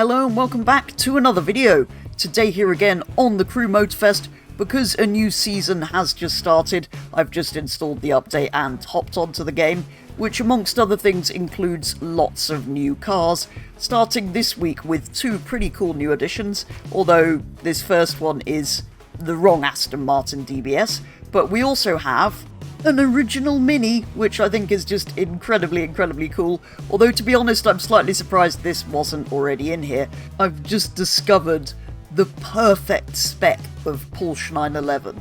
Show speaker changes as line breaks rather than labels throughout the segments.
Hello and welcome back to another video. Today here again on the Crew Motorfest, because a new season has just started. I've just installed the update and hopped onto the game, which amongst other things includes lots of new cars, starting this week with two pretty cool new additions, although this first one is the wrong Aston Martin DBS, but we also have an original Mini, which I think is just incredibly cool. Although, to be honest, I'm slightly surprised this wasn't already in here. I've just discovered the perfect spec of Porsche 911.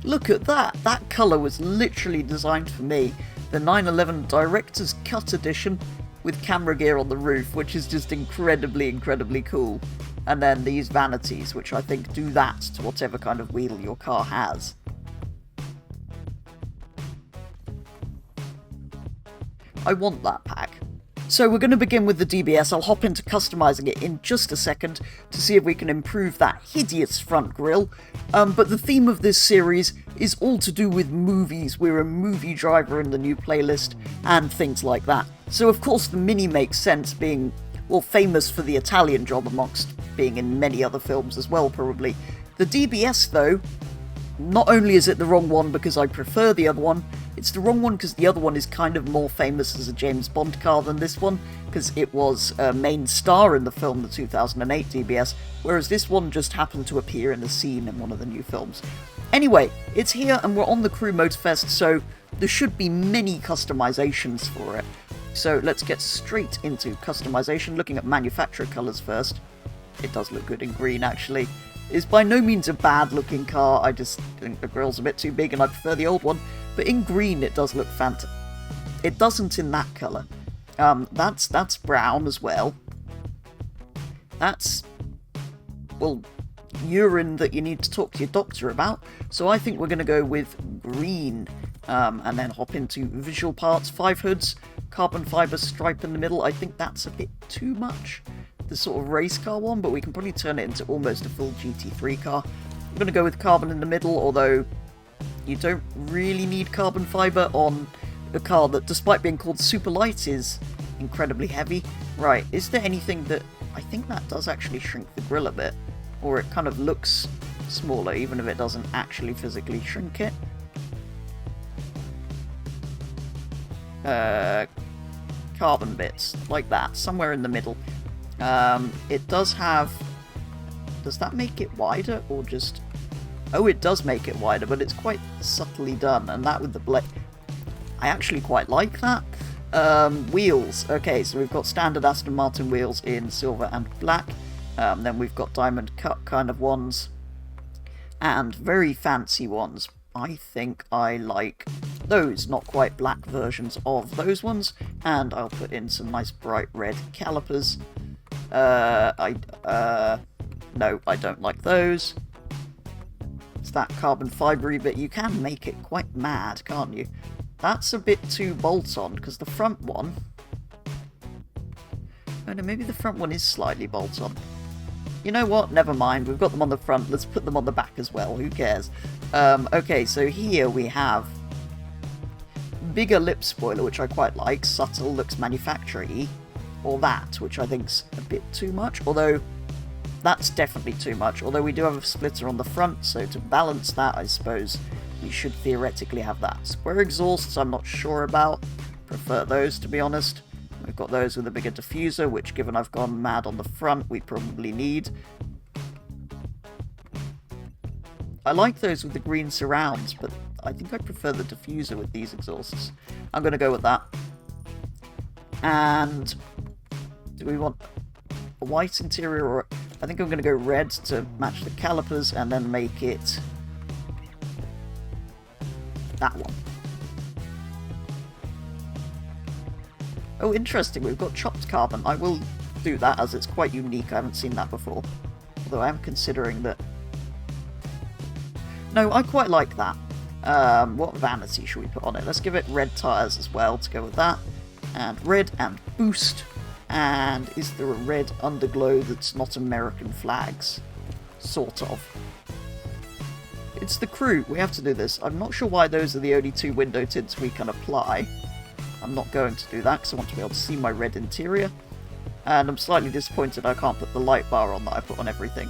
Look at that! That colour was literally designed for me. The 911 Director's Cut Edition with camera gear on the roof, which is just incredibly cool. And then these vanities, which I think do that to whatever kind of wheel your car has. I want that pack. So we're going to begin with the DBS. I'll hop into customising it in just a second to see if we can improve that hideous front grille. But the theme of this series is all to do with movies. We're a movie driver in the new playlist and things like that. So of course the Mini makes sense, being, well, famous for the Italian job amongst being in many other films as well, probably. The DBS though, not only is it the wrong one because I prefer the other one, it's the wrong one because the other one is kind of more famous as a James Bond car than this one, because it was a main star in the film, the 2008 DBS, whereas this one just happened to appear in a scene in one of the new films. Anyway, it's here and we're on the Crew Motorfest, so there should be many customizations for it. So let's get straight into customization, looking at manufacturer colours first. It does look good in green, actually. It's by no means a bad looking car, I just think the grille's a bit too big and I prefer the old one. But in green it does look fantastic. It doesn't in that colour. That's brown as well. That's, well, urine that you need to talk to your doctor about. So I think we're going to go with green. And then hop into visual parts, 5 hoods, carbon fibre stripe in the middle. I think that's a bit too much, the sort of race car one, but we can probably turn it into almost a full GT3 car. I'm going to go with carbon in the middle, although you don't really need carbon fibre on a car that, despite being called super light, is incredibly heavy. Right, is there anything that... I think that does actually shrink the grille a bit, or it kind of looks smaller even if it doesn't actually physically shrink it. Carbon bits, like that, somewhere in the middle. It does have... Does that make it wider, or just... Oh, it does make it wider, but it's quite subtly done, and that with the blade... I actually quite like that. Wheels. Okay, so we've got standard Aston Martin wheels in silver and black. Then we've got diamond cut kind of ones. And very fancy ones. I think I like those, not quite black versions of those ones. And I'll put in some nice bright red calipers. No, I don't like those. It's that carbon fibre-y bit. You can make it quite mad, can't you? That's a bit too bolt-on, because the front one... Oh no, maybe the front one is slightly bolt-on. You know what? Never mind. We've got them on the front. Let's put them on the back as well. Who cares? Okay, so here we have bigger lip spoiler, which I quite like. Subtle, looks manufacturer-y. Or that, which I think's a bit too much, although that's definitely too much. Although we do have a splitter on the front, so to balance that, I suppose we should theoretically have that. Square exhausts, I'm not sure about. Prefer those, to be honest. We've got those with a bigger diffuser, which, given I've gone mad on the front, we probably need. I like those with the green surrounds, but I think I prefer the diffuser with these exhausts. I'm going to go with that. And do we want a white interior, or... I think I'm going to go red to match the calipers and then make it that one. Oh, interesting, we've got chopped carbon. I will do that as it's quite unique. I haven't seen that before. Although I am considering that... No, I quite like that. What vanity should we put on it? Let's give it red tyres as well to go with that. And red and boost. And is there a red underglow that's not American flags? Sort of. It's the Crew. We have to do this. I'm not sure why those are the only two window tints we can apply. I'm not going to do that because I want to be able to see my red interior. And I'm slightly disappointed I can't put the light bar on that I put on everything.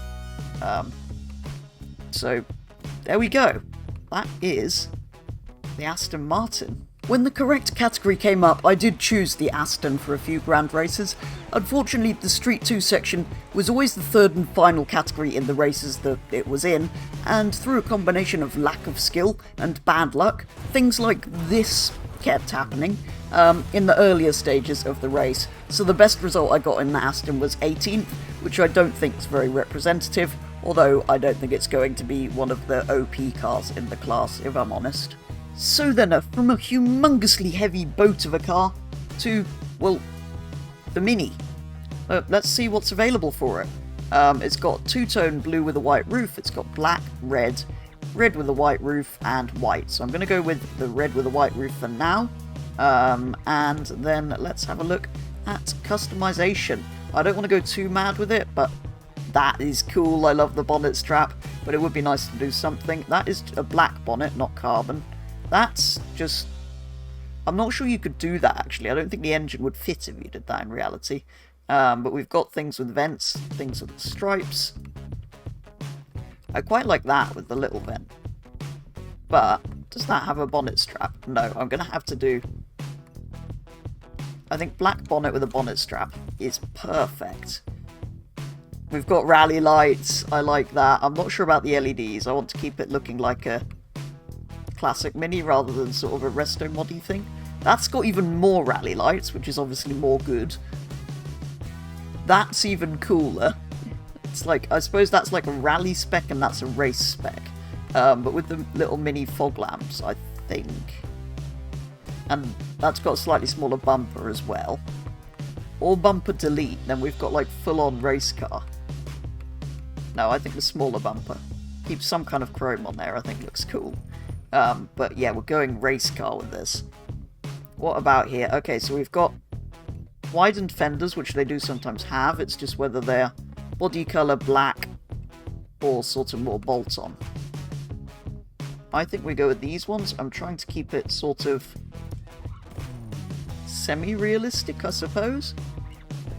So, there we go. That is the Aston Martin. When the correct category came up, I did choose the Aston for a few grand races. Unfortunately, the Street 2 section was always the third and final category in the races that it was in, and through a combination of lack of skill and bad luck, things like this kept happening in the earlier stages of the race. So the best result I got in the Aston was 18th, which I don't think is very representative, although I don't think it's going to be one of the OP cars in the class, if I'm honest. So then, from a humongously heavy boat of a car to, well, the Mini. Let's see what's available for it. It's got two-tone blue with a white roof, it's got black, red with a white roof, and white. So I'm going to go with the red with a white roof for now. And then let's have a look at customization. I don't want to go too mad with it, but that is cool. I love the bonnet strap, but it would be nice to do something. That is a black bonnet, not carbon. That's just... I'm not sure you could do that, actually. I don't think the engine would fit if you did that in reality. But we've got things with vents, things with stripes. I quite like that with the little vent. But, does that have a bonnet strap? No, I'm going to have to do... I think black bonnet with a bonnet strap is perfect. We've got rally lights, I like that. I'm not sure about the LEDs. I want to keep it looking like a classic Mini rather than sort of a resto moddy thing. That's got even more rally lights, which is obviously more good. That's even cooler. It's like, I suppose that's like a rally spec and that's a race spec. But with the little mini fog lamps, I think. And that's got a slightly smaller bumper as well. Or bumper delete, then we've got like full-on race car. No, I think the smaller bumper. Keep some kind of chrome on there, I think looks cool. But yeah, we're going race car with this. What about here? Okay, so we've got widened fenders, which they do sometimes have. It's just whether they're body colour black or sort of more bolt-on. I think we go with these ones. I'm trying to keep it sort of semi-realistic, I suppose.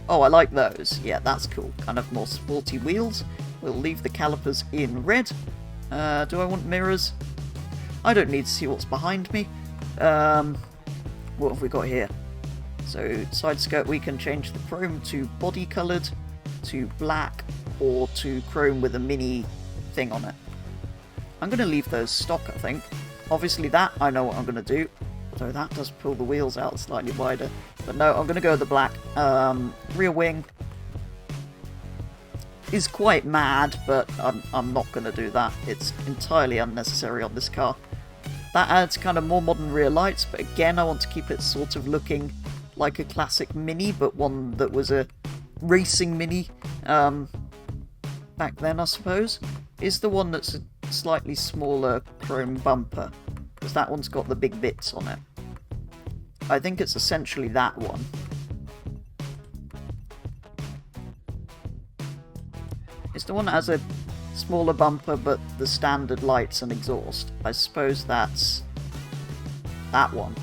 Oh, I like those. Yeah, that's cool. Kind of more sporty wheels. We'll leave the calipers in red. Do I want mirrors? I don't need to see what's behind me. What have we got here? So, side skirt, we can change the chrome to body coloured, to black, or to chrome with a mini thing on it. I'm going to leave those stock, I think. Obviously that, I know what I'm going to do. Although that does pull the wheels out slightly wider. But no, I'm going to go with the black. Rear wing is quite mad, but I'm not going to do that. It's entirely unnecessary on this car. That adds kind of more modern rear lights, but again, I want to keep it sort of looking like a classic Mini, but one that was a racing Mini back then, I suppose. Is the one that's a slightly smaller chrome bumper, because that one's got the big bits on it. I think it's essentially that one. It's the one that has a smaller bumper but the standard lights and exhaust. I suppose that's that one.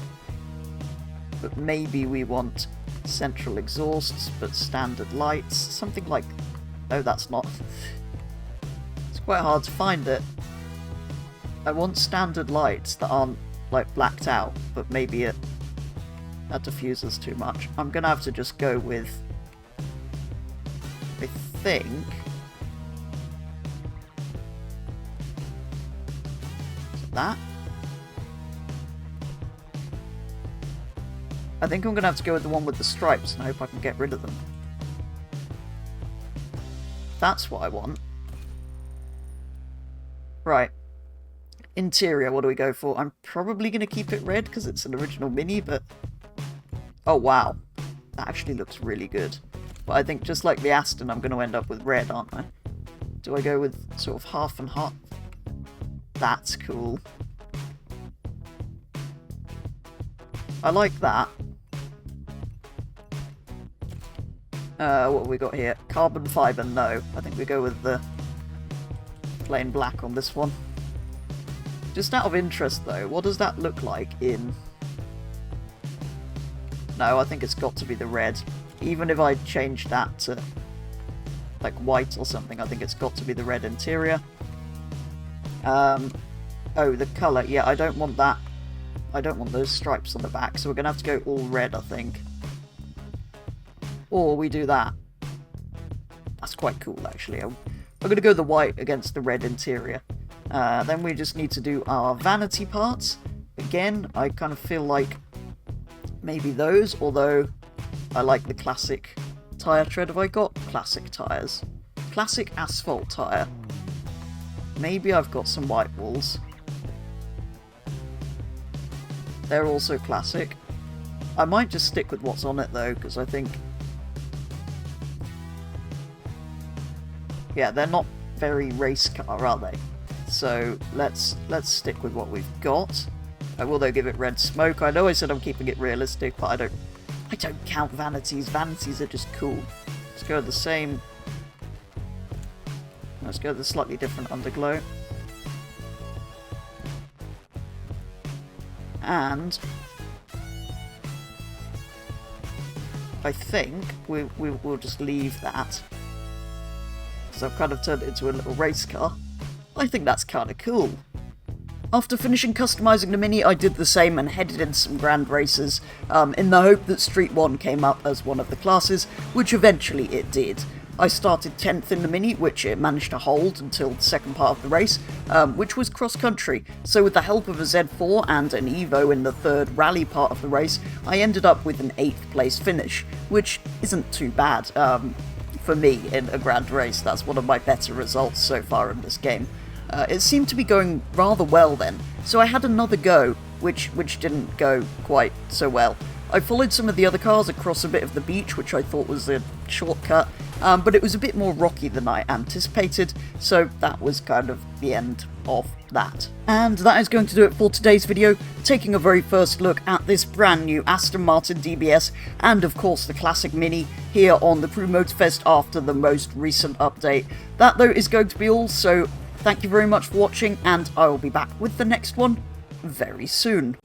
But maybe we want central exhausts but standard lights. Something like... No, that's not. It's quite hard to find it. I want standard lights that aren't like blacked out, but maybe that diffuses too much. I'm gonna have to just go with, I think, that. I think I'm gonna have to go with the one with the stripes and hope I can get rid of them. That's what I want. Right. Interior, what do we go for? I'm probably going to keep it red because it's an original Mini, but... Oh, wow. That actually looks really good. But I think just like the Aston, I'm going to end up with red, aren't I? Do I go with sort of half and half? That's cool. I like that. What have we got here? Carbon fibre, no. I think we go with the plain black on this one. Just out of interest, though, what does that look like in... No, I think it's got to be the red. Even if I change that to, like, white or something, I think it's got to be the red interior. Oh, the colour. Yeah, I don't want that. I don't want those stripes on the back, so we're going to have to go all red, I think. Or we do that. That's quite cool, actually. I'm going to go the white against the red interior. Then we just need to do our vanity parts. Again, I kind of feel like maybe those, although I like the classic tyre tread. Have I got classic tyres? Classic asphalt tyre. Maybe I've got some white walls. They're also classic. I might just stick with what's on it though, because I think... yeah, they're not very race car, are they? So let's stick with what we've got. I will though give it red smoke. I know I said I'm keeping it realistic, but I don't count vanities. Vanities are just cool. Let's go with the same. Let's go with the slightly different underglow. And I think we'll just leave that. So I've kind of turned it into a little race car. I think that's kind of cool. After finishing customising the Mini, I did the same and headed into some grand races, in the hope that Street 1 came up as one of the classes, which eventually it did. I started 10th in the Mini, which it managed to hold until the second part of the race, which was cross-country. So with the help of a Z4 and an Evo in the third rally part of the race, I ended up with an 8th place finish, which isn't too bad. For me, in a grand race, that's one of my better results so far in this game. It seemed to be going rather well then, so I had another go, which didn't go quite so well. I followed some of the other cars across a bit of the beach, which I thought was a shortcut, but it was a bit more rocky than I anticipated, so that was kind of the end of that. And that is going to do it for today's video, taking a very first look at this brand new Aston Martin DBS, and of course the classic Mini, here on the Crew Motorfest after the most recent update. That though is going to be all, so thank you very much for watching, and I will be back with the next one very soon.